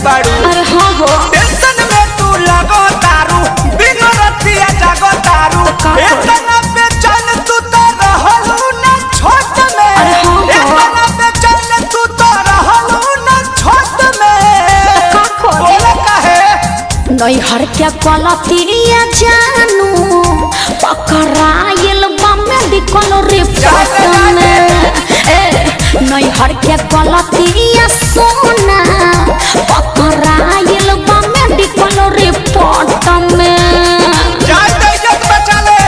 बाड़ू। अरे हाँ हो टेंशन में तू लगो तारू बिनो रतिया जागो तारू इतना बेचैन तू तो रहलू ना छोट में। अरे हाँ हो इतना बेचैन तू तो रहलू ना छोट में। बोले काहे नैहर के गलतिया जानू पकड़ाइल बा मेडिकल रिपोर्ट में। नैहर के गलतिया सोना पकड़ाइल बा मेडिकल रिपोर्ट में। जान दे इज्जत बचा ले।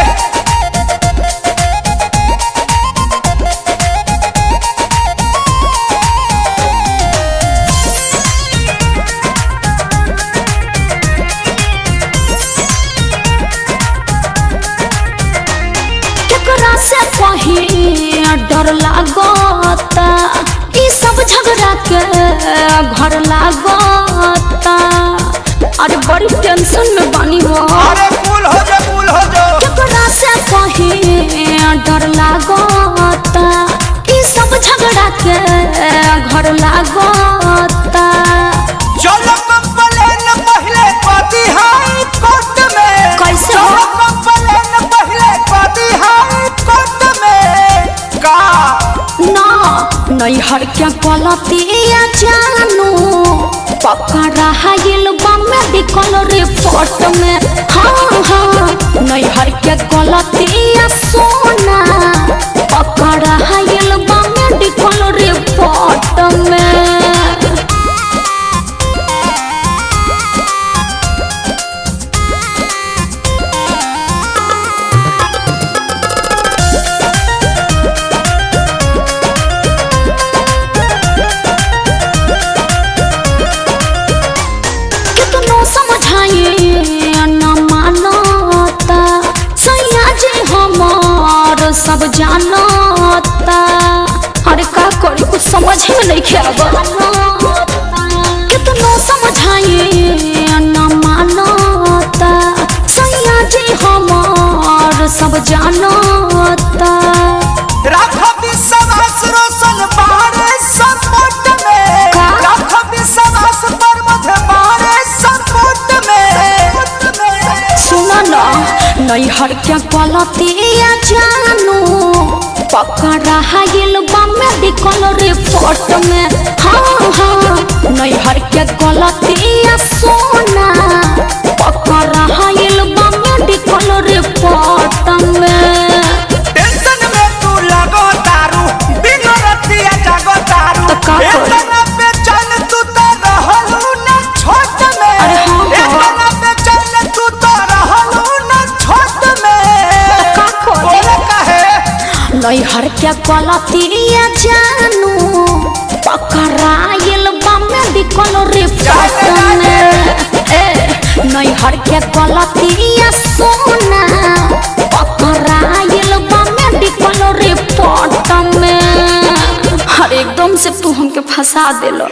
केकरा से कहीं डर लागता ई सब झगड़ा के घर लागता। अरे बड़ी टेंशन में बानी हो। अरे कूल हो जा कूल हो जा। केकरा से कहीं डर लागता ई सब झगड़ा के घर लागता। चलो कंप्लेन पहले पाती हाई कोर्ट में। कैसे हो? चलो कंप्लेन पहले पाती हाई कोर्ट में। का ना नैहर के गलतिया जानू पकड़ाइल बा मेडिकल रिपोर्ट में। हाँ हाँ नैहर के गलतिया सोना पकड़ाइल बा मेडिकल रिपोर्ट में। कितनो समझाए न मानता सैया जी हमार सब जानता। अरे का करी कुछ समझ में नहीं खेबा। कितनो समझाए न मानता सैया जी हमार सब जानता। राखो विश्वास रोशन बारे सपोर्ट में। का? राखो विश्वास पर मुझे बारे सपोर्ट में। सुनो ना नैहर के गलतिया जानू पकड़ाइल बा मेडिकल रिपोर्ट में। हाँ हाँ नैहर के गलतिया सोना पकड़ाइल बा मेडिकल रिपोर्ट में। टेंशन में तू लगो तारू बिनो रतिया जागो तारू तो का करी? इतना बेचैन तू तो रहलू ना छोट में। अरे हाँ हो। इतना बेचैन तू तो रहलू ना छोट में। का करी? बोले काहे नैहर के गलतिया जानू पकड़ाइल बा मेडिकल रिपोर्ट में। नैहर के गलतिया सोना पकड़ाइल बा मेडिकल रिपोर्ट में। हर एकदम से तू हमके फंसा देलो।